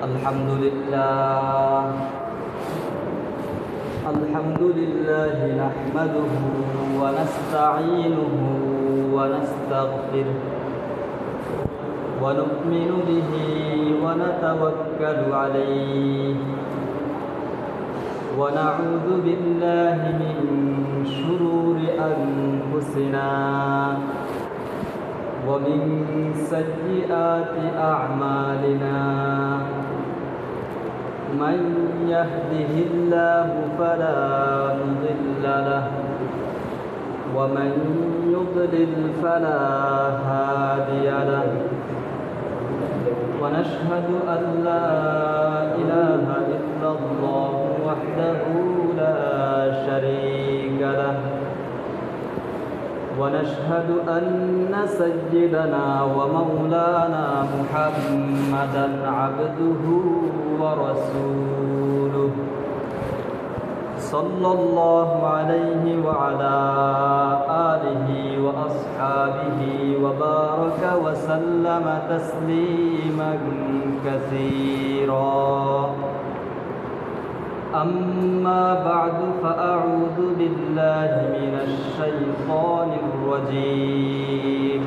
الحمد لله نحمده ونستعينه ونستغفره ونؤمن به ونتوكل عليه ونعوذ بالله من شرور أنفسنا ومن سيئات أعمالنا من يهده الله فلا مضل له ومن يضلل فلا هادي له ونشهد أن لا إله إلا الله وحده لا شريك له ونشهد أن سيدنا ومولانا محمدا عبده ورسوله صلى الله عليه وعلى آله وأصحابه وبارك وسلم تسليما كثيرا أما بعد فأعوذ بالله من الشيطان الرجيم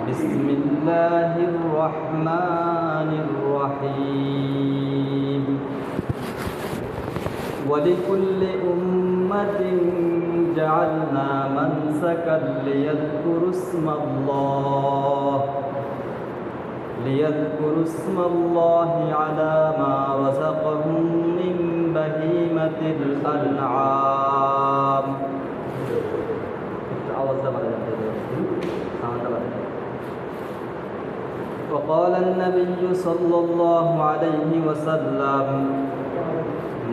بسم الله الرحمن الرحيم ولكل أمة جعلنا منسكا ليذكروا اسم الله على ما رزقهم من بهيمة الأنعام. وقال النبي صلى الله عليه وسلم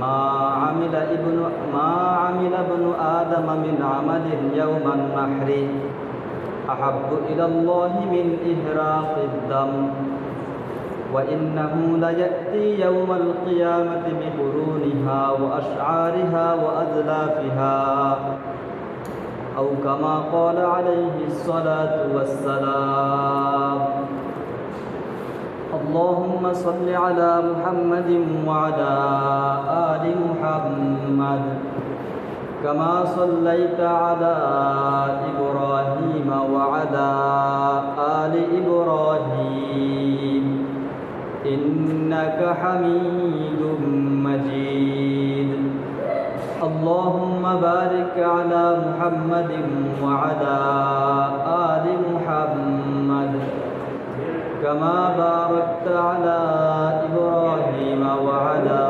ما عمل ابن آدم من عمل يوم النحر أحب إلى الله من إهراق الدم وإنه ليأتي يوم القيامة بقرونها وأشعارها وأزلافها أو كما قال عليه الصلاة والسلام. اللهم صل على محمد وعلى آل محمد كما صليت على إبراهيم وعلى آل إبراهيم إنك حميد مجيد. اللهم بارك على محمد وعلى آل محمد كما باركت على إبراهيم وعلى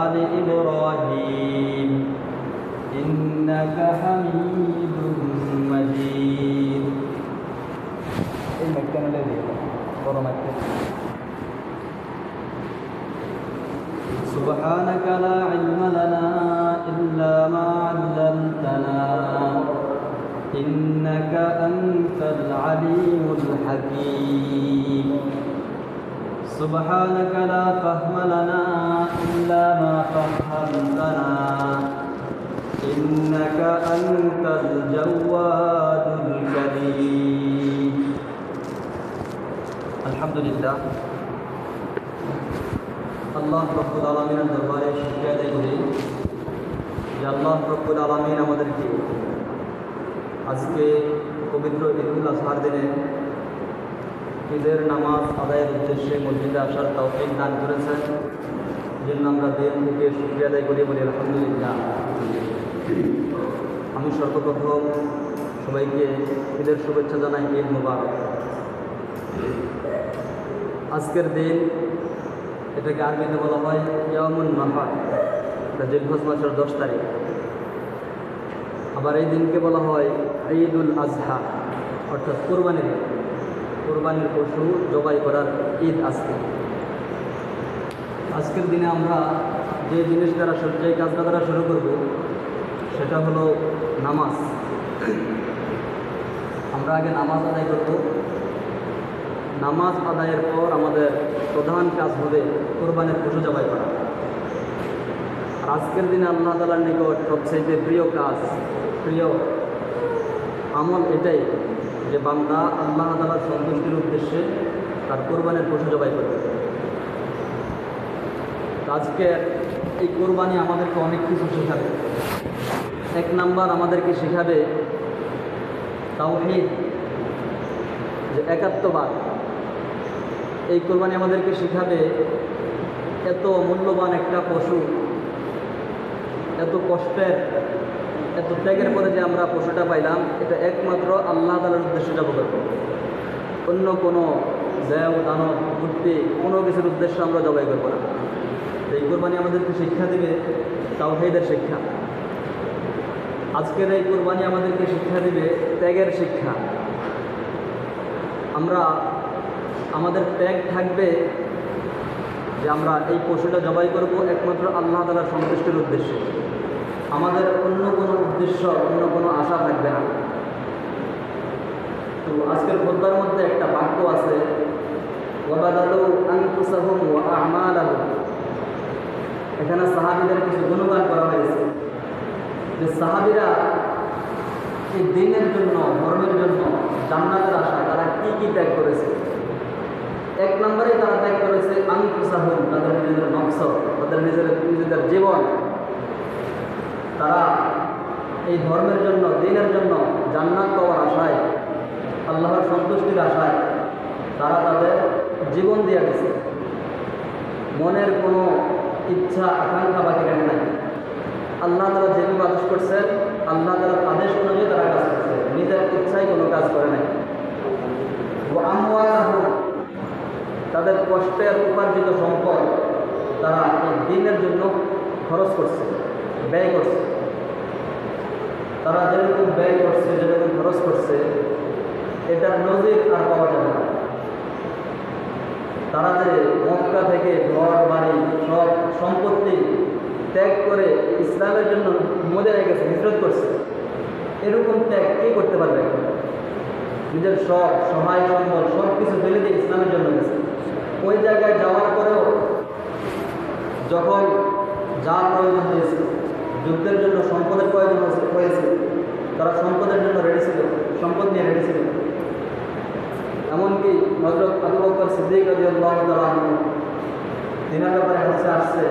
آل إبراهيم إنك حميد مجيد. سبحانك لا علم لنا إلا ما علمتنا إنك أنت العليم الحكيم. سبحانك لا فهم لنا إلا ما فهمتنا إنك أنت الجواد الكريم. الحمد لله আল্লাহ রব্বুল আলামিনের দরবারে শুকরিয়া আদায় করি যে আল্লাহ রব্বুল আলামিন আমাদেরকে আজকে পবিত্র ঈদুল আজহার দিনে ঈদের নামাজ আদায়ের উদ্দেশ্যে মসজিদে আসার তৌফিক দান করেছেন। জন্য আমরা দিন থেকে শুকরিয়া আদায় করি, বলি আলহামদুলিল্লাহ। আমি সর্বপ্রথম সবাইকে ঈদের শুভেচ্ছা জানাই, ঈদ মুবারক। আজকের দিন এটাকে আরবিতে বলা হয় ইয়ামুন নাহর, এটা জিলহজ মাসের 10 তারিখ। আবার এই দিনকে বলা হয় ঈদুল আজহা, অর্থাৎ কোরবানির পশু জবাই করার ঈদ। আজকের দিনে আমরা যে কাজটা দ্বারা শুরু করব সেটা হলো নামাজ। আমরা আগে নামাজ আদায় করব। নামাজ আদায়ের পর আমাদের প্রধান কাজ হবে কোরবানির পশু জবাই করা। আর আজকের দিনে আল্লাহ তাআলার নিকট সবচেয়ে প্রিয় কাজ, প্রিয় আমল এটাই যে বান্দা আল্লাহ তাআলার সন্তুষ্টির উদ্দেশ্যে তার কোরবানির পশু জবাই করবে। আজকে এই কোরবানি আমাদেরকে অনেক কিছু শেখাবে। এক নাম্বার আমাদেরকে শেখাবে তাওহীদ, যে একাত্মবাদ। এই কোরবানি আমাদেরকে শেখাবে এত মূল্যবান একটা পশু, এত কষ্টের, এত ত্যাগের পরে যে আমরা পশুটা পাইলাম, এটা একমাত্র আল্লাহ তাআলার উদ্দেশ্যে জব করব। অন্য কোনো দেব দানব মূর্তি কোনো কিছুর উদ্দেশ্যে আমরা জবাই করবো না। এই কোরবানি আমাদেরকে শিক্ষা দেবে তাওহীদের শিক্ষা। আজকের এই কোরবানি আমাদেরকে শিক্ষা দেবে ত্যাগের শিক্ষা। আমরা আমাদের ত্যাগ থাকবে যে আমরা এই পশুটা জবাই করব একমাত্র আল্লাহ তাআলার সন্তুষ্টির উদ্দেশ্যে। আমাদের অন্য কোনো উদ্দেশ্য, অন্য কোনো আশা থাকবে না। তো আজকের খুতবার মধ্যে একটা বাক্য আছে, ওয়াবাদালু আনফুসাহুম ওয়া আমালাহুম। এখানে সাহাবীদের কিছু গুণগান করা হয়েছে, যে সাহাবীরা এই দিনের জন্য, ধর্মের জন্য, জান্নাতের আশায় তারা কি কি ত্যাগ করেছে। এক নম্বরে তারা ত্যাগ করেছে আনফুসাহুম, তাদের নিজেদের নফস, তাদের নিজেদের জীবন। তারা এই ধর্মের জন্য, দিনের জন্য, জান্নাত পাওয়ার আশায়, আল্লাহর সন্তুষ্টির আশায় তারা তাদের জীবন দিয়ে দিয়েছে। মনের কোনো ইচ্ছা আকাঙ্ক্ষা বাকি রাখে নাই। আল্লাহ তাআলা যেভাবে আদেশ করছেন, আল্লাহ তাআলার আদেশ অনুযায়ী তারা কাজ করছে, নিজের ইচ্ছায় কোনো কাজ করে নাই। ও আমওয়ালাহুম, তাদের কষ্টের উপার্জিত সম্পদ তারা এই দিনের জন্য খরচ করছে, ব্যয় করছে। তারা যেরকম ব্যয় করছে, যেরকম খরচ করছে, এটার নজির আর পাওয়া যাবে না। তারা যে মক্কা থেকে ঘর বাড়ি সব সম্পত্তি ত্যাগ করে ইসলামের জন্য মদিনায় গেছে, হিজরত করছে, এরকম ত্যাগ কে করতে পারবে? নিজের সব সহায় সম্বল সব কিছু ফেলে দিয়ে ইসলামের জন্য গেছে। ওই জায়গায় যাওয়ার পরেও যখন যা প্রয়োজন হয়েছে, যুদ্ধের জন্য সম্পদের প্রয়োজন হয়েছে, তারা সম্পদের জন্য রেডি ছিল, সম্পদ নিয়ে রেডি ছিল। এমনকি হযরত আবু বকর সিদ্দিক রাদিয়াল্লাহু তাআলা আনহু, তিনার ব্যাপারে হাদিসে আসছে,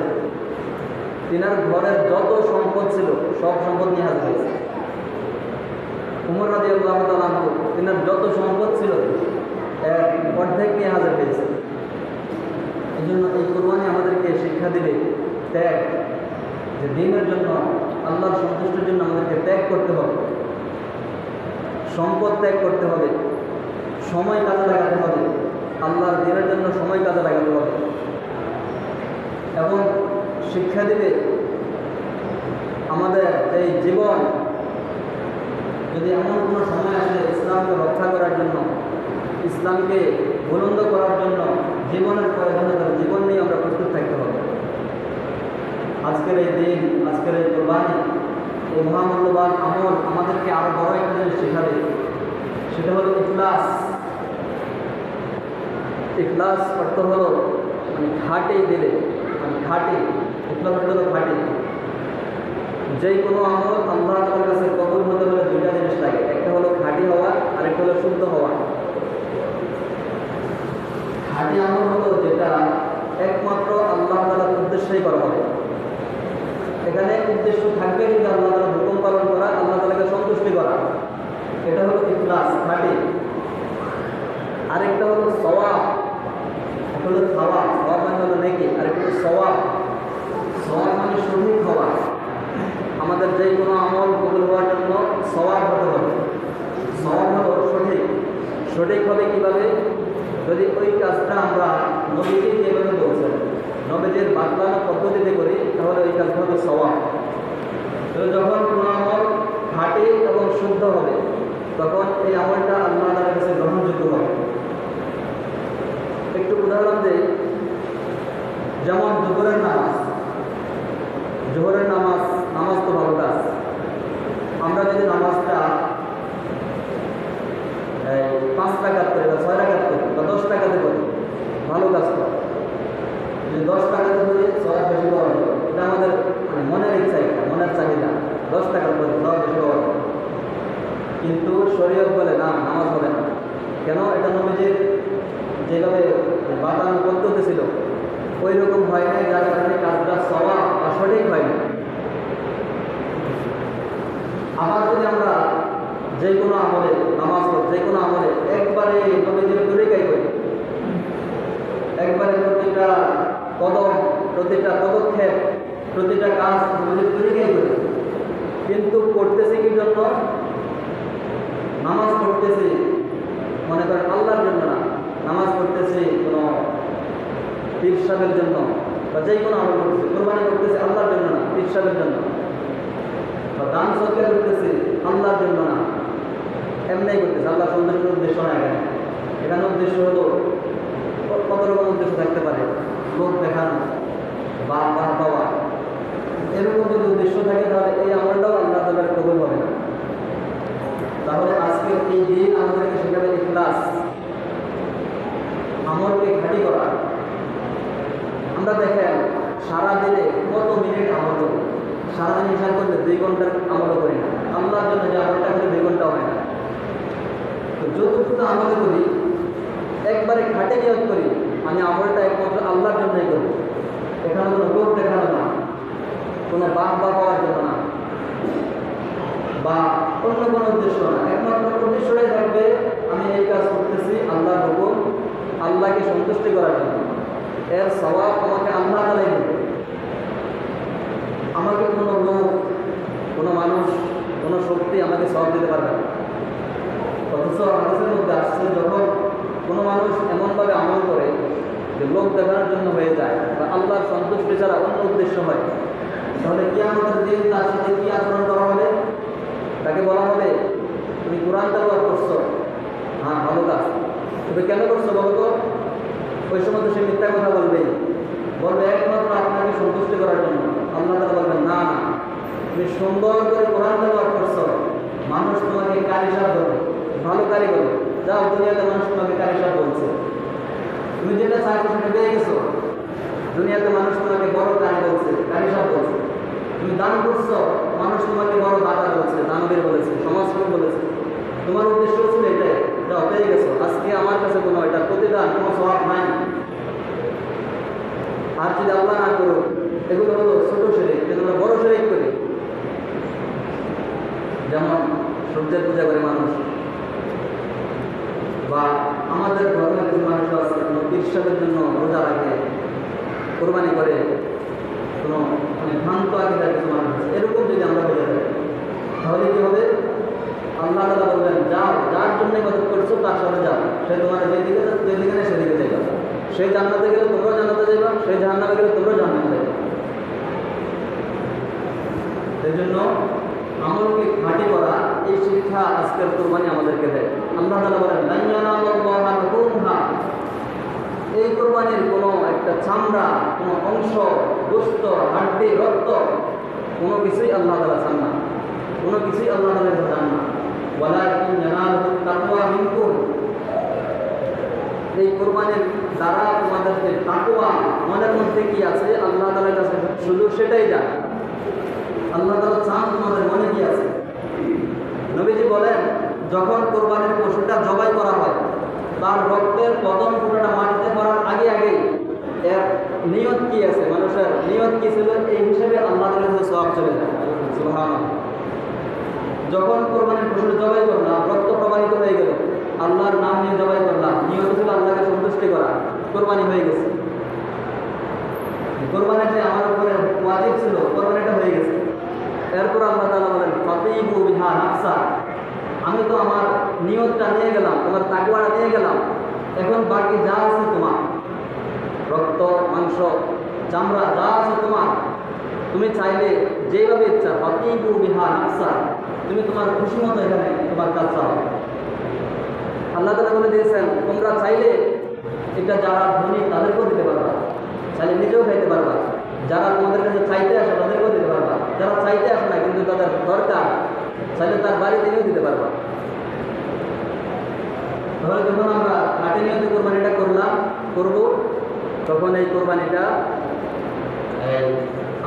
তিনার ঘরের যত সম্পদ ছিল সব সম্পদ নিয়ে হাজির হয়েছে। উমর রাদিয়াল্লাহু তাআলা আনহু, তিনার যত সম্পদ ছিল এর অর্ধেক নিয়ে হাজির হয়েছে। এই জন্য এই কোরবানি আমাদেরকে শিক্ষা দিবে ত্যাগ, যে দিনের জন্য, আল্লাহর সন্তুষ্টির জন্য আমাদেরকে ত্যাগ করতে হবে, সম্পদ ত্যাগ করতে হবে, সময় কাজে লাগাতে হবে, আল্লাহর দিনের জন্য সময় কাজে লাগাতে হবে। এবং শিক্ষা দিবে আমাদের এই জীবন, যদি এমন কোনো সময় আসে ইসলামকে রক্ষা করার জন্য, ইসলামকে বুলন্দ করার জন্য জীবনের প্রয়োজনীয়তা, জীবন নিয়ে আমরা প্রস্তুত থাকতে হবে। আজকের এই দিন, আজকের এই কোরবানি, এই মহামূল্যবান আমল আমাদেরকে আরও বড় একটা জিনিস শেখাবে, সেটা হলো ইখলাস। ইখলাস অর্থ হলো খাঁটি দিলে, খাঁটি, ইখলাস অর্থ হলো খাঁটি। যেই কোনো আমল আল্লাহ তাআলার কাছে কবুল হতে হলে দুইটা জিনিস লাগে, একটা হলো খাঁটি হওয়া, আর একটা হলো শুদ্ধ হওয়া। খাঁটি আমল হলো যেটা একমাত্র আল্লাহ তাআলার উদ্দেশ্যেই করা হবে। এখানে উদ্দেশ্য থাকবে কিন্তু আল্লাহ তাআলার হুকুম পালন করা, আল্লাহ তাআলাকে সন্তুষ্টি করা, এটা হলো ইখলাস, খাঁটি। আরেকটা হলো সওয়াব, একটা হলো সওয়াব, সওয়াব মানে হলো নেকি, আরেকটা হলো সওয়াব। সওয়াব মানে সঠিক হওয়া। আমাদের যে কোনো আমল কবুল হওয়ার জন্য সওয়াব হতে হবে। সওয়াব হলো সঠিক। সঠিক হবে কীভাবে? যদি ওই কাজটা আমরা নবীকে যেভাবে বলছেন, নবীদের বাতলানো পদ্ধতিতে করি, তাহলে ওই কাজটা হলো সওয়াব। যখন কোনো আমল খাঁটি এবং শুদ্ধ হবে, তখন এই আমলটা আল্লাহ তাআলার কাছে গ্রহণযোগ্য হবে। একটু উদাহরণ দিই, যেমন জোহরের নামাজ। জোহরের নামাজ তো ভালো কাজ। আমরা যদি নামাজটা 5 রাকাত করি বা 6 রাকাত করি বা 10 রাকাতে করি, ভালো কাজ করি। যদি 10 রাকাতে করি, 6 বেশি পাওয়া যাবে। এটা আমাদের মনের ইচ্ছা, মনের চাহিদা। 10 টাকা করি, 10 বেশি পাওয়া যাবে। কিন্তু শরীয়ত বলে না, নামাজ হবে না। কেন? এটা নবীজির যেভাবে বাতানো পদ্ধতি ছিল, ওই রকম হয় না, যার কারণে কাজটা সওয়াব বা সঠিক হয় না। আবার যদি আমরা যে কোনো আমলে নামাজ পড়ি, যে কোনো আমলে একবারে নবীজির তরিকায় করি, একবারে প্রতিটা কদম, প্রতিটা পদক্ষেপ, প্রতিটা কাজ নবীজির তরিকায় করি, কিন্তু করতেছি কি জন্য? নামাজ পড়তেছি মনে করেন আল্লাহর জন্য না, নামাজ পড়তেছি কোনো পীর সাহেবের জন্য, বা যে কোনো আমল করতেছি, কোরবানি করতেছি আল্লাহর জন্য না, পীর সাহেবের জন্য, বা দান সৎকার করতেছি আল্লাহর জন্য না, এমনি করতেছি, আল্লাহ সন্তুষ্টির উদ্দেশ্য না। এখানে উদ্দেশ্য হলো কত রকম উদ্দেশ্য থাকতে পারে, লোক দেখানো বা পাওয়া, এরকম যদি উদ্দেশ্য থাকে তাহলে এই আমলটাও আল্লাহ তাআলার কবুল হবে না। তাহলে আজকে এই দিন আমাদেরকে শেখাবে ইখলাস, আমলকে খাঁটি করা। আমরা দেখেন সারাদিনে কত মিনিট আমল করি, সারাদিন হিসাব করলে 2 ঘন্টার আমলও করি না। আল্লাহর জন্য যে আমলটা করে 2 ঘন্টা হয় না। তো যতটুকু আমলে করি একবারে খাঁটি নিয়ত করি, আমি আমলটা একমাত্র আল্লাহর জন্যই করি, এখানে কোনো লোক দেখানো না, কোনো বাহ পাওয়ার জন্য না, বা অন্য কোনো উদ্দেশ্য না। একমাত্র উদ্দেশ্যটাই থাকবে আমি এই কাজ করতেছি আল্লাহর হুকুম, আল্লাহকে সন্তুষ্টি করার জন্য। এর সওয়াব আমাকে আল্লাহ তাআলাই দেবে। আমাকে কোনো লোক, কোনো মানুষ, কোনো শক্তি আমাকে সওয়াব দিতে পারবে না। অথচ হাদিসের মধ্যে আসছে, যখন কোনো মানুষ এমনভাবে আমল করে যে লোক দেখানোর জন্য হয়ে যায় বা আল্লাহর সন্তুষ্টি ছাড়া অন্য উদ্দেশ্য হয়, তাহলে কিয়ামতের দিন তার সাথে কি আচরণ করা হবে? তাকে বলা হবে, তুমি কোরআন তেলাওয়াত করছো, হ্যাঁ ভালো কাজ, তুমি কেন করছো বলো তো? ওই সময় তো সে মিথ্যা কথা বলবে একমাত্র আপনাকে সন্তুষ্টি করার জন্য। আল্লাহ তাআলা বলবেন, না না, তুমি সুন্দর করে কোরআন তেলাওয়াত করছো, মানুষ তোমাকে কারি সাহেব বলবে, ভালো কারি বলবে। যাও, দুনিয়াতে মানুষ তোমাকে কারি সাহেব বলছে, তুমি যেটা চাইছো সেটা পেয়ে গেছো। দুনিয়াতে মানুষ তোমাকে বড় কারি বলছে, কারি সাহেব বলছে। তুমি দান করছো, মানুষ তোমাকে বড় দাতা বলছে, দানবীর বলেছে, সমাজকর্মী বলেছে। তোমার উদ্দেশ্য ছিল এটাই, যাও পেয়ে গেছো। আজকে আমার কাছে কোনো এটা প্রতিদান, কোনো সওয়াব নাই। আর যদি আল্লাহ না করো, এগুলো হলো ছোট শিরক, কিন্তু আমরা বড় শিরক করি। যেমন সূর্যের পূজা করে মানুষ, বা আমাদের ধর্মের কিছু মানুষ আছে পীর সাহেবের জন্য রোজা রাখে, কোরবানি করে, কোনো মানে ভ্রান্ত আকিদার কিছু মানুষ আছে। এরকম যদি আমরা হয়ে যাই তাহলে কি হবে? আল্লাহ তাআলা বলবেন, যাও, যার জন্য ইবাদত করছো তার সাথে যাও, সে তোমার যেদিকে নেয় সেদিকে যাইবা। সে জান্নাতে গেলে তোমরাও জান্নাতে যাইবা, সে জাহান্নামে গেলে তোমরাও জাহান্নামে যাইবা। সেই জন্য আমলকে খাঁটি করা, এই শিক্ষা আজকের কোরবানি আমাদেরকে দেয়। আল্লাহ তাআলা বলেন, লা ইয়ানালুল্লাহা লুহুমহা, এই কোরবানির কোনো একটা চামড়া, কোনো অংশ, গোশত, হাড্ডি, রক্ত, কোনো কিছুই আল্লাহ তাআলা চান না, কোনো কিছুই আল্লাহ তাআলা চান না। ওয়ালাকিন ইয়ানালুহুত তাকওয়া মিনকুম, এই কোরবানির দ্বারা তোমাদের যে তাকওয়া, মনের মধ্যে কি আছে আল্লাহ তাআলার কাছে শুধু সেটাই জানে। আল্লাহ তাআলা চান তোমাদের মনে কি আছে। নবীজি বলেন, যখন কোরবানির পশুটা জবাই করা হয়, তার রক্তের প্রথম ফোঁটাটা মাটিতে পড়ার আগে আগেই এর নিয়ত কি আছে, মানুষের নিয়ত কি ছিল, এই হিসেবে আল্লাহ তাআলার কাছে সওয়াব চলে যায়। সুবহানাল্লাহ। যখন কোরবানির পশুটা জবাই করলাম, রক্ত প্রবাহিত হয়ে গেল, আল্লাহর নাম নিয়ে জবাই করলাম, নিয়ত ছিল আল্লাহকে সন্তুষ্টি করা, কোরবানি হয়ে গেছে। কোরবানিতে আমার উপরে ওয়াজিব ছিল, কোরবানিটা হয়ে গেছে। এরপর আল্লাহ তাআলা বলেন, ফাতিবু বিহা নাফসা, আমি তো আমার নিয়তটা নিয়ে গেলাম, তোমার তাকওয়াটা নিয়ে গেলাম, এখন বাকি যা আছে তোমার, রক্ত, মাংস, চামড়া যা আছে তোমার, তুমি চাইলে যেভাবে ইচ্ছা, ফাতিবু বিহা নাফসা, তুমি তোমার খুশি মতো এখানে তোমার কাজ চালাও। আল্লাহ তাআলা বলে দিয়েছেন, তোমরা চাইলে এটা যারা ধনী তাদেরকেও দিতে পারবা, চাইলে নিজেও খাইতে পারবা, যারা তোমাদের কাছে চাইতে আসে তাদেরকেও দিতে পারবা, যারা চাইতে আসে না কিন্তু তাদের দরকার, চাইলে তার বাড়ি থেকেও দিতে পারবা। তাহলে যখন আমরা খাঁটি নিয়তে কোরবানিটা করব, তখন এই কোরবানিটা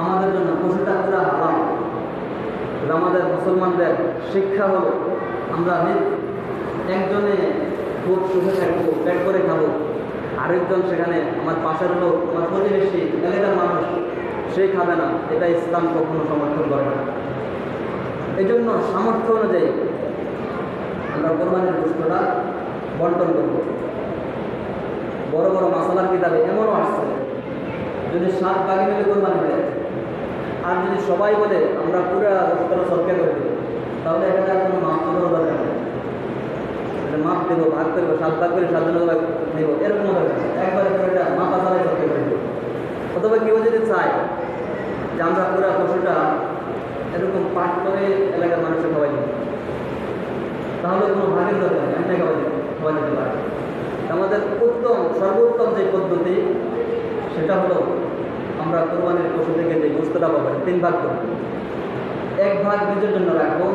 আমাদের জন্য পশুটা পুরা হারাম। আমাদের মুসলমানদের শিক্ষা হলো, আমরা একজনে খুব সুখে থাকবো, পেট করে খাবো, আরেকজন সেখানে আমার পাশের লোক, আমার প্রতিবেশী, এলাকার মানুষ, সে খাবে না, এটা ইসলাম কখনো সমর্থন করে না। এই জন্য সামর্থ্য অনুযায়ী আমরা কোরবানির গোশতটা বন্টন করব। বড় বড় মাসালার কিতাবে এমনও আসছে, যদি 7 ভাগে মিলে কোরবানি দেয় আর যদি সবাই বলে আমরা পুরো গোশতটা সবকে করে দেব, তাহলে এখানে আর কোনো মাপ দেওয়ার দরকার নেই। এটা মাপ দেবো, ভাগ করবো, 7 ভাগ করে 7 জনের ভাগ নেব, এরকম দরকার নেই। একবারে করে এটা মাপা ছাড়াই সবকে করে দেবো। অথবা কেউ যদি চায় যে আমরা পুরো পশুটা এরকম পাঠ করে এলাকার মানুষের খাওয়াই দেব, তাহলে কোনো ভাগের দরকার নেই, এমনি খাওয়া দিতে পারে। আমাদের সর্বোত্তম যে পদ্ধতি সেটা হলো আমরা কোরবানির পশু থেকে যে গোশতটা পাবো 3 ভাগ করব। 1 ভাগ নিজের জন্য রাখবো,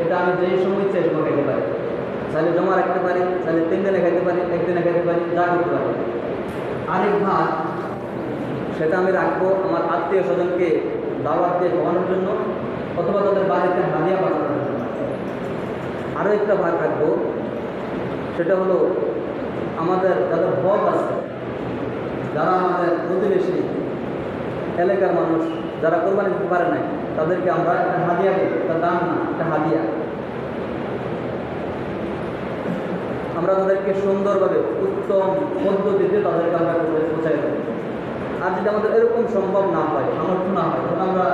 এটা আমি যেই সময় ইচ্ছে সময় খেতে পারি, চাইলে জমা রাখতে পারি, চাইলে 3 দিনে খাইতে পারি, 1 দিনে খাইতে পারি, যা করতে পারি। আরেক ভাগ সেটা আমি রাখবো আমার আত্মীয় স্বজনকে দাওয়াত দিয়ে খাওয়ানোর জন্য, অথবা তাদের বাড়িতে হাদিয়া পাঠানোর জন্য। আরও একটা ভাগ রাখবো, সেটা হলো আমাদের যাদের হক আছে, যারা আমাদের প্রতিবেশী এলাকার মানুষ, যারা কোরবানি দিতে পারে নাই, তাদেরকে আমরা একটা হাদিয়া দিই, একটা দাম না, একটা হাদিয়া। আমরা তাদেরকে সুন্দরভাবে উত্তম পদ্ধতিতে তাদেরকে আমরা পৌঁছাই দেব। আর যদি আমাদের এরকম সম্ভব না হয়, সামর্থ্য না হয়, তখন আমরা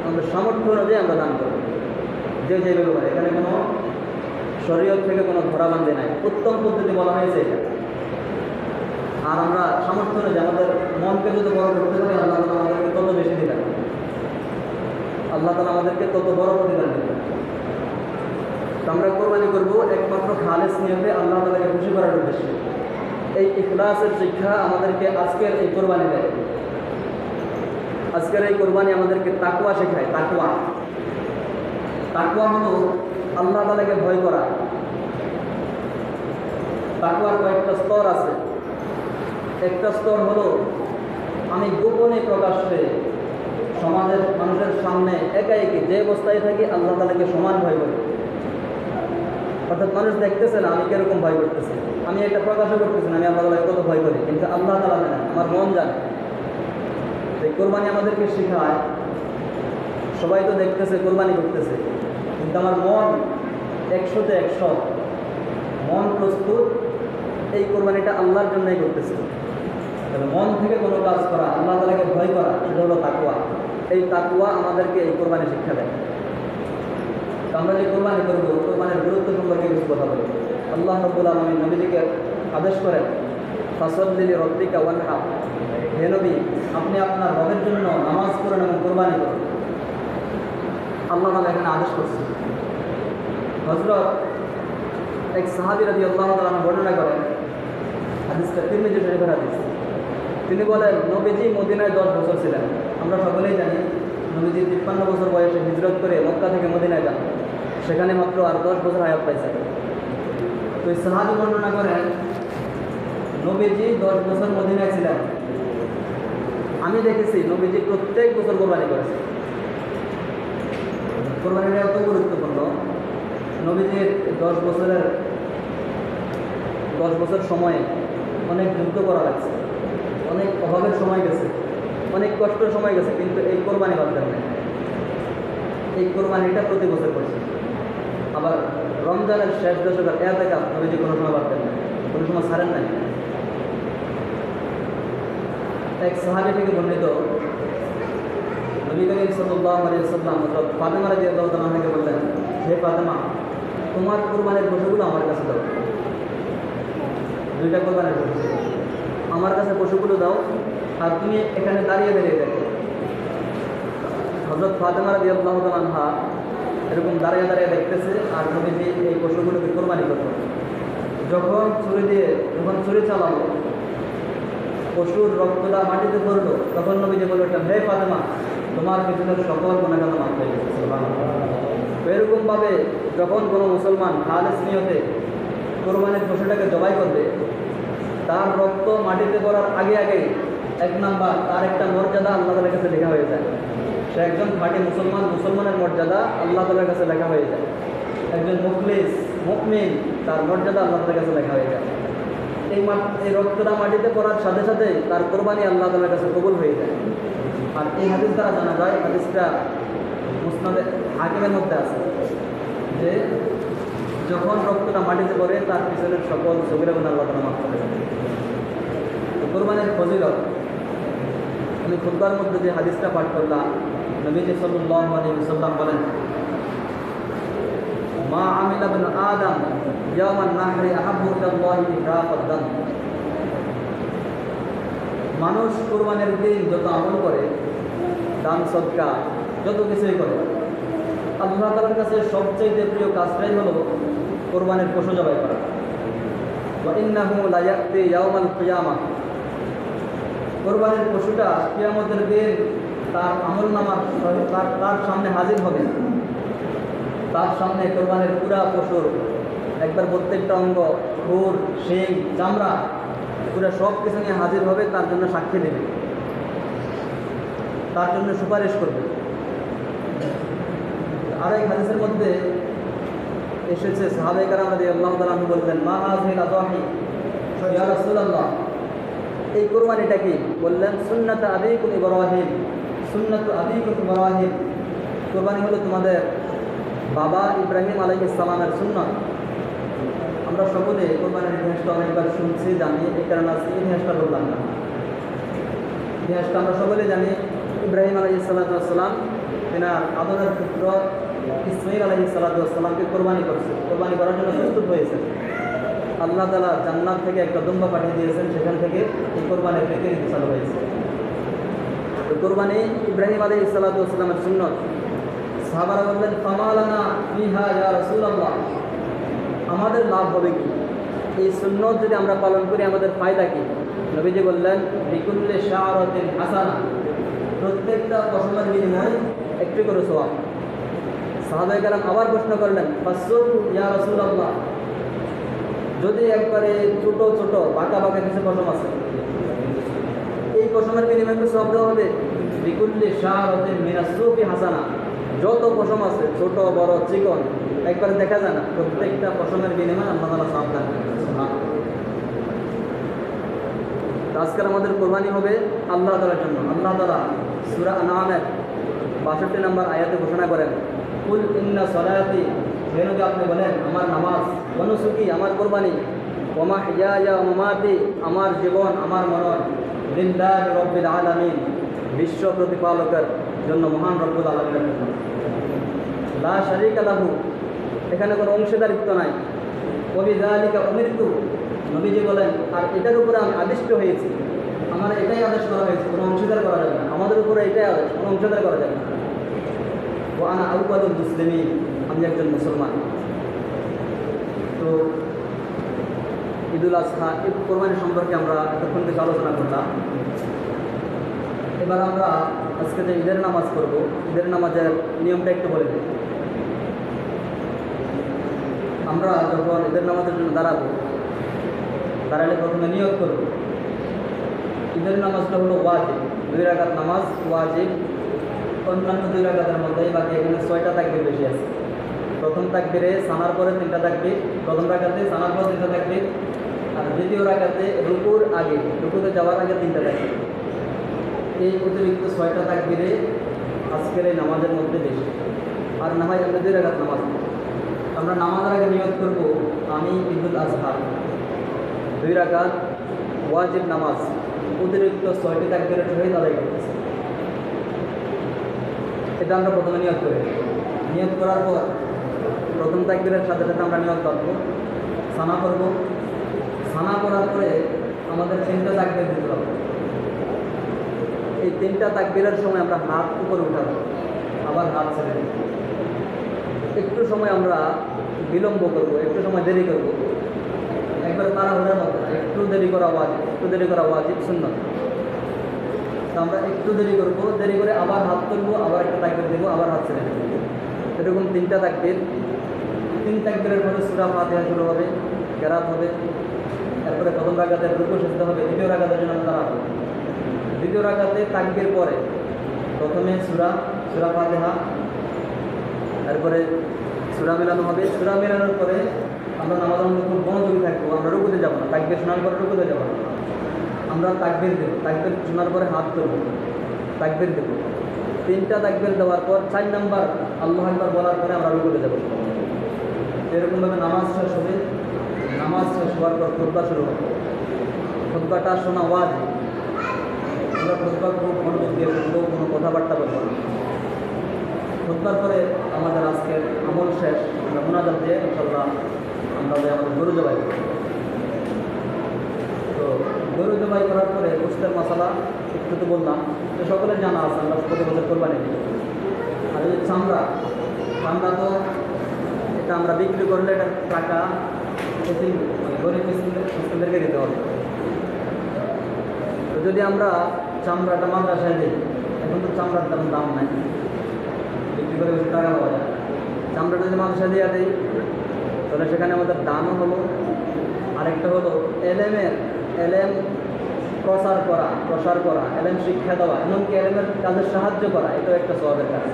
আমাদের সামর্থ্য অনুযায়ী আমরা দান করব। যে ব্যাপারে এখানে কোনো শরীয়ত থেকে কোনো ধরাবান্ধি নাই, উত্তম পদ্ধতি বলা হয়েছে এটা। আর আমরা সামর্থ্য অনুযায়ী আমাদের মনকে যদি বড় করতে পারি, আল্লাহ তাআলা আমাদেরকে তত বেশি দিবেন, আল্লাহ তাআলা আমাদেরকে তত বড় প্রতিদান দিবেন। আমরা কোরবানি করবো একমাত্র খালেস নিয়তে, আল্লাহ তাআলাকে খুশি করার উদ্দেশ্যে। এই ইখলাসের শিক্ষা আমাদেরকে আজকের এই কোরবানি দেয়। আজকের এই কোরবানি আমাদেরকে তাকওয়া শেখায়। তাকওয়া হলো আল্লাহ তাআলাকে ভয় করা। তাকওয়ার কয়েকটা স্তর আছে। একটা স্তর হলো আমি গোপনে প্রকাশ্যে সমাজের মানুষের সামনে একাই যে অবস্থায় থাকি আল্লাহ তাআলাকে সমান ভয় করি। অর্থাৎ মানুষ দেখতেছে না আমি কিরকম ভয় করতেছি, আমি এটা প্রকাশও করতেছি না আমি আল্লাহ তাআলাকে কত ভয় করি, কিন্তু আল্লাহ তাআলা জানেন, আমার মন জানে। এই কোরবানি আমাদেরকে শেখায়, সবাই তো দেখতেছে কোরবানি করতেছে, কিন্তু আমার মন 100-তে 100 মন প্রস্তুত এই কোরবানিটা আল্লাহর জন্যই করতেছে। তাহলে মন থেকে কোনো কাজ করা, আল্লাহ তাআলাকে ভয় করা, সেটা হলো তাকওয়া। এই তাকওয়া আমাদেরকে এই কোরবানি শিক্ষা দেয়। আমরা যে কোরবানি করব, কোরবানির গুরুত্ব সম্পর্কে কিছু কথা বলি। আল্লাহ রাব্বুল আলামিন নবীজিকে আদেশ করেন, ফাসাল্লি লিরাব্বিকা ওয়ানহার, হে নবী আপনি আপনার রবের জন্য নামাজ পড়েন এবং কোরবানি করুন। আল্লাহ তাআলা এখানে আদেশ করছেন। হযরত এক সাহাবী রাদিয়াল্লাহু তাআলা বর্ণনা করেন, হাদিসটা তিরমিজি শরীফের হাদিস। তিনি বলেন, নবীজি মদিনায় 10 বছর ছিলেন। আমরা সকলেই জানি নবীজি 53 বছর বয়সে হিজরত করে মক্কা থেকে মদিনায় যান, সেখানে মাত্র আর 10 বছর হায়াত পাইছেন। তো এই সাহাবী বর্ণনা করেন, নবীজি 10 বছর মদিনায় ছিলেন, আমি দেখেছি নবীজি প্রত্যেক বছর কোরবানি করেছে। কোরবানিটা এত গুরুত্বপূর্ণ, নবীজির 10 বছর সময়ে অনেক যুদ্ধ করা লাগছে, অনেক অভাবের সময় গেছে, অনেক কষ্টের সময় গেছে, কিন্তু এই কোরবানি বাদ দেন নাই। এই কোরবানিটা প্রতি বছর করছে। আবার রমজানের শেষ দশকের ইতিকাফ নবীজি কোনো সময় বাদ দেন নাই, কোনো সময় ছাড়েন নাই। এক সাহাবী থেকে বর্ণিত, নবী করিম সাল্লাল্লাহু আলাইহি ওয়াসাল্লাম হযরত ফাতেমা রাদিয়াল্লাহু তাআলা থেকে বললেন, হে ফাতেমা তোমার কোরবানির পশুগুলো আমার কাছে দাও। 2টা কোরবানির পশু আমার কাছে পশুগুলো দাও, আর তুমি এখানে দাঁড়িয়ে দেখো। হযরত ফাতেমা রাদিয়াল্লাহু তাআলা আনহা এরকম দাঁড়িয়ে দেখতেছে, আর নবীজি এই পশুগুলোকে কোরবানি করতো। যখন ছুরি চালালো, পশুর রক্তটা মাটিতে পড়লো, তখন নবীজি বললেন, হে ফাতেমা তোমার পিছনের সকল গুনাহগার মাফ হয়ে গেছে। সুবহানাল্লাহ। এরকমভাবে যখন কোনো মুসলমান খালেস নিয়তে কোরবানির পশুটাকে জবাই করবে, তার রক্ত মাটিতে পড়ার আগে এক নাম্বার তার একটা মর্যাদা আল্লাহ তাআলার কাছে লেখা হয়ে যায়। সে একজন খাঁটি মুসলমানের মর্যাদা আল্লাহ তাআলার কাছে লেখা হয়ে যায়। একজন মুখলিস মুমিন, তার মর্যাদা আল্লাহ তাআলার কাছে লেখা হয়ে যায়। এই রক্তটা মাটিতে পড়ার সাথে সাথে তার কোরবানি আল্লাহ তাআলার কাছে কবুল হয়ে যায়। আর এই হাদিস দ্বারা জানা যায়, হাদিসটা মুসনাদে হাকিমের মধ্যে আছে, যে যখন রক্তটা মাটিতে পড়ে তার পিছনের সকল সগীরা গুনাহ আল্লাহ তাআলা মাফ করে দেন। কোরবানির ফজিলত আমি খুতবার মধ্যে যে হাদিসটা পাঠ করলাম, নবীজি সাল্লাল্লাহু আলাইহি ওয়াসাল্লাম বলেন, মা আমিলা ইবনু আদম ইয়াওমান নাহরি আহাব্বু ইলাল্লাহি ইহরাকাদ দাম। মানুষ কোরবানির দিন যত আমল করে, দান সদকা যত কিছুই করে, আল্লাহ তাআলার কাছে সবচেয়ে প্রিয় কাজটাই হলো কোরবানির পশু জবাই করা। ওয়া ইন্নাহু লা ইয়াতি ইয়াওমাল কিয়ামাহ, কোরবানির পশুটা কিয়ামতের দিন তার আমলনামার তার সামনে হাজির হবে। তার সামনে কোরবানির পুরা পশুর একবার প্রত্যেকটা অঙ্গ, খুর, শিং, চামড়া পুরা সব কিছু নিয়ে হাজির হবে, তার জন্য সাক্ষী দেবে, তার জন্য সুপারিশ করবে। আর এক হাদিসের মধ্যে এসেছে, সাহাবায়ে কেরাম রাদিয়াল্লাহু তাআলা আনহু বললেন, মা হাযিহিল আযাহি ইয়া রাসূলুল্লাহ, এই কোরবানিটা কি? বললেন, সুন্নাত আবিকুম ইব্রাহিম, সুন্নাত আবিকুম ইব্রাহিম, কোরবানি হলো তোমাদের বাবা ইব্রাহিম আলাইহিস সালামের সুন্নাত। আমরা সকলে কোরবানির ইতিহাসটা অনেকবার শুনছি, জানি, এই কারণে আজকে ইতিহাসটা বললাম না। ইতিহাসটা আমরা সকলে জানি, ইব্রাহিম আলাইহিস সালাম তেনার আদরের পুত্র ইসমাঈল আলাইহিস সালামকে কোরবানি করছে, কোরবানি করার জন্য প্রস্তুত হয়েছে। আল্লাহ তাআলা জান্নাত থেকে একটা দুম্বা পাঠিয়ে দিয়েছেন, সেখান থেকে এই কোরবানির রীতি চালু হয়েছে। তো কোরবানি ইব্রাহিম আলাইহিস সালামের সুন্নত। সাহাবারা বললেন, ফামা লানা ফিহা ইয়া রাসূলুল্লাহ, আমাদের লাভ হবে কি? এই সুন্নত যদি আমরা পালন করি আমাদের ফায়দা কি? নবীজি বললেন, বিকুল্লি শাআরাতিন হাসানা, প্রত্যেকটা পশমের বিনিময়ে একটি করে সওয়াব। সাহাবায়ে কেরাম আবার প্রশ্ন করলেন, ফাসুল ইয়া রাসূলুল্লাহ, যদি একবারে ছোট ছোট বাঁকা বাঁকা কিছু পশম আছে, এই পশমের বিনিময়ে সওয়াব দেওয়া হবে? বিকুল্লি শাআরাতিন মিনাস সুফি হাসানা, যত পশম আছে ছোট বড় চিকন একবারে দেখা যায় না, প্রত্যেকটা পশমের বিনিময়ে আল্লাহ তাআলা সওয়াব দান করেন। আজকের আমাদের কোরবানি হবে আল্লাহ তাআলার জন্য। আল্লাহ তাআলা সূরা আনআমের ৬২ নম্বর আয়াতে ঘোষণা করেন, কুল ইন্না সলাতি, হে নবী আপনি বলেন, আমার নামাজ, ওয়া নুসুকি আমার কোরবানি, ওয়া মাহইয়ায়া ওয়া মামাতি আমার জীবন আমার মরণ, লিল্লাহি রাব্বিল আলামিন বিশ্ব প্রতিপালকের জন্য, মহান রব্বুল আলামিনের জন্য। লা শারীকা লাহু, এখানে কোনো অংশীদারিত্ব নাই। ওয়া বিযালিকা উমিরতু, নবীজি বলেন, আর এটার উপরে আমি আদিষ্ট হয়েছি, আমার এটাই আদেশ করা হয়েছে, কোনো অংশীদার করা যাবে না, আমাদের উপরে এটাই আদেশ, কোনো অংশীদার করা যাবে না। ও আনা আউয়ালুল মুসলিমিন, আমি একজন মুসলমান। তো ঈদুল আজহা, ঈদ কোরবানি সম্পর্কে আমরা এতক্ষণ থেকে আলোচনা করলাম। এবার আমরা আজকে যে ঈদের নামাজ করব, ঈদের নামাজের নিয়মটা একটু বলে দিই। আমরা যখন ঈদের নামাজের জন্য দাঁড়ালে প্রথমে নিয়ত করব। ঈদের নামাজটা হলো ওয়াজিব, 2 রাকাত নামাজ ওয়াজিব। অন্যান্য 2 রাকাতের মধ্যেই বাকি এখানে 6টা তাকবীর বেশি আছে। প্রথম তাকবীরে সানার পরে 3টা তাকবীর, প্রথম রাকাতে সানার পরে 3টা তাকবীর, আর দ্বিতীয় রাকাতে রুকুর আগে, রুকুতে যাওয়ার আগে 3টা তাকবীর। এই অতিরিক্ত 6টা তাকবীরে আজকের এই নামাজের মধ্যে বেশি। আর না হয় আমরা 2 রাকাত নামাজ, আমরা নামাজের আগে নিয়ত করব, আমি ঈদুল আজহা 2 রাকাত ওয়াজিব নামাজ অতিরিক্ত 6টি তাকবীরের সহিত আদায় করতেছি। এটা আমরা প্রথমে নিয়ত করি। নিয়ত করার পর প্রথম তাকবীরের সাথে সাথে আমরা নিয়ত করব, সানা করব। সানা করার পরে আমাদের 3টা তাকবীর দিতে হবে। এই 3টা তাকবীরের সময় আমরা হাত উপরে উঠাবো, আবার হাত ছেড়ে দেব। একটু সময় আমরা বিলম্ব করব, একটু সময় দেরি করব, একবার তাড়াহুড়োর মতো, একটু দেরি করা ওয়াজিব, একটু দেরি করা ওয়াজিব সুন্নাত। তো আমরা একটু দেরি করব, দেরি করে আবার হাত তুলবো, আবার একটা তাকবীর দেবো, আবার হাত ছেড়ে দেবো। এরকম 3টা তাকবীর। 3 তাকবীরের পরে সূরা ফাতিহা শুরু হবে, কেরাত হবে। এরপরে প্রথম রাকাতের রুকু সেজদা হবে, দ্বিতীয় রাকাতের জন্য দাঁড়াবো। দ্বিতীয় রাকাতে তাকবীর পরে প্রথমে সূরা ফাতিহা, এরপরে সূরা মিলানো হবে। সূরা মিলানোর পরে আমরা নামাজের মধ্যে খুব মনোযোগী থাকবো, আমরা রুকুতে যাবো না, তাকবীর শোনার পরে রুকুতে যাবো না, আমরা তাকবীর দেবো, তাকবীর শোনার পরে হাত তুলবো, তাকবীর দেবো, 3টা তাকবীর দেওয়ার পর 4 নাম্বার আল্লাহু আকবার বলার পরে আমরা রুকুতে যাবো। এরকমভাবে নামাজ শেষ হবে। নামাজ শেষ হওয়ার পর খুতবা শুরু হবে। খুতবাটা শোনা ওয়াজিব। আমরা খুতবা খুব মনোযোগ দিয়ে শুনবো, কোনো কথাবার্তা বলবো না। খুতবার পরে আমাদের আজকের আমল শেষ, আমরা মুনাজাত দিয়ে ইনশাআল্লাহ আমরা আমাদের গরু জবাই করব। তো গরু জবাই করার পরে গোশতের মশলা একটু তো বললাম, তো সকলের জানা আছে, আমরা প্রতি বছর কোরবানি দিই। আর এই চামড়া তো এটা আমরা বিক্রি করলে এটার টাকা গরিব মিসকিনদেরকে দিতে হবে। তো যদি আমরা চামড়াটা মাদ্রাসায় দিই, এখন তো চামড়ার দাম নাই, বিক্রি করে বেশি টাকা পাওয়া যায়। চামড়াটা যদি মাদ্রাসায় দিয়ে দিই তাহলে সেখানে আমাদের দামও হলো, আরেকটা হলো এলেম প্রসার করা, এলেম শিক্ষা দেওয়া, এমনকি এলেমের কাজে সাহায্য করা, এটাও একটা সওয়াবের কাজ।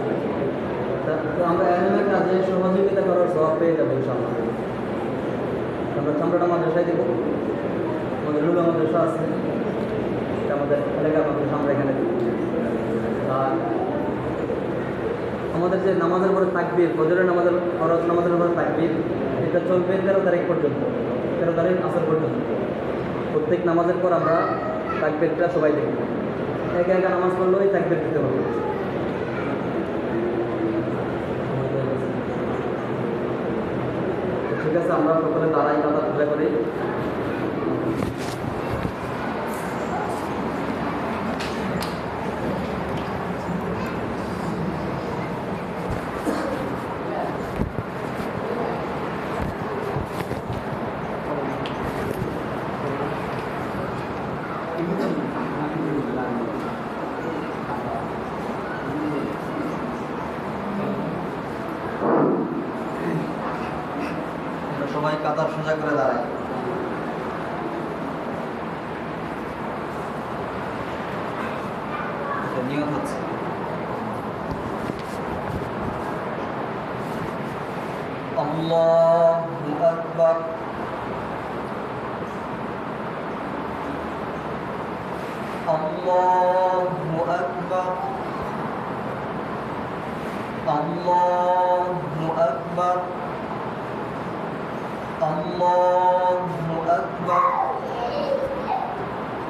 তো আমরা এলেমের কাজে সহযোগিতা করার সওয়াব পেয়ে যাবো ইনশাআল্লাহ। আমরা চামড়াটা মাদ্রাসায় দেবো, আমাদের লুলা মাদ্রাসা আছে, এটা আমাদের এলাকার মাদ্রাসা, আমরা এখানে দেবো। আর আমাদের যে নামাজের পরে তাকবীর, ফজরের নামাজের ফরজ নামাজের পরে তাকবীর, এটা চলবে 13 তারিখ পর্যন্ত, 13 তারিখ আসর পর্যন্ত। প্রত্যেক নামাজের পর আমরা তাকবীরটা সবাই দেখব, একা একা নামাজ পড়লেও এই তাকবীর দিতে হবে। ঠিক আছে, আমরা সকলে দাঁড়াই, কাদা খুলে করি। সবাই কাতার সোজা করে দাঁড়ায়। নিয়ত হচ্ছে আল্লাহু আকবার, আল্লাহু আকবার, আল্লাহু আকবার, আল্লাহু আকবার।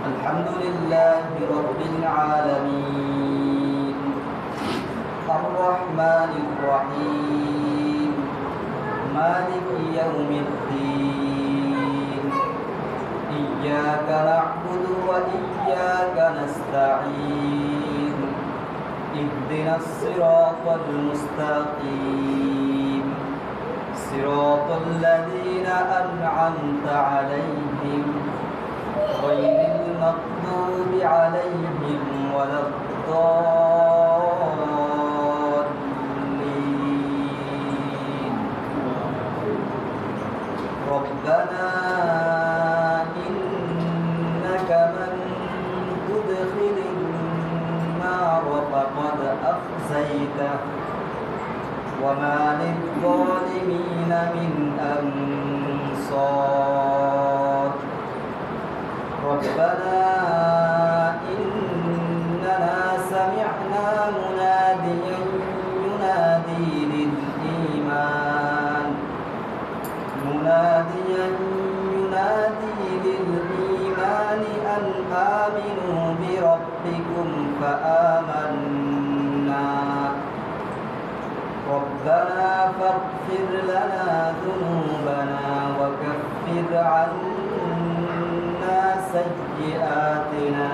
আলহামদুলিল্লাহি রাব্বিল আলামিন, আর রহমানির রহিম, মালিকি ইয়াউমিদ্দিন, ইয়্যাকা না'বুদু ওয়া ইয়্যাকা নাস্তাঈন, ইহদিনাস সিরাতাল মুস্তাকিম, সিরাতাল লাযীনা আন'আমতা আলাইহিম গায়রিল মাগদুবি আলাইহিম ওয়ালাদ-দাল্লিন। রব্বানা ইন্নাকা মান তুদখিলিন নার ফাকাদ আখযায়তাহু ওয়া মা লিয-যালিমিনা মিন আনসার। ربنا إننا سمعنا مناديا ينادي للإيمان أن آمنوا بربكم فآمنا ربنا فاغفر لنا ذنوبنا وكفر عنا سيئاتنا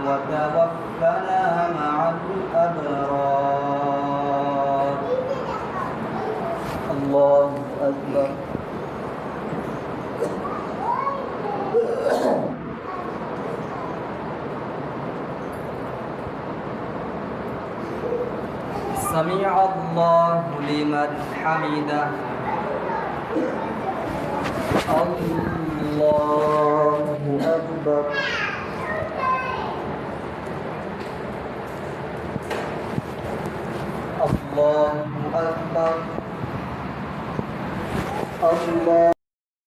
وتوفنا مع الأبرار. الله أكبر. سمع الله لمن حمده. الله أكبر. الله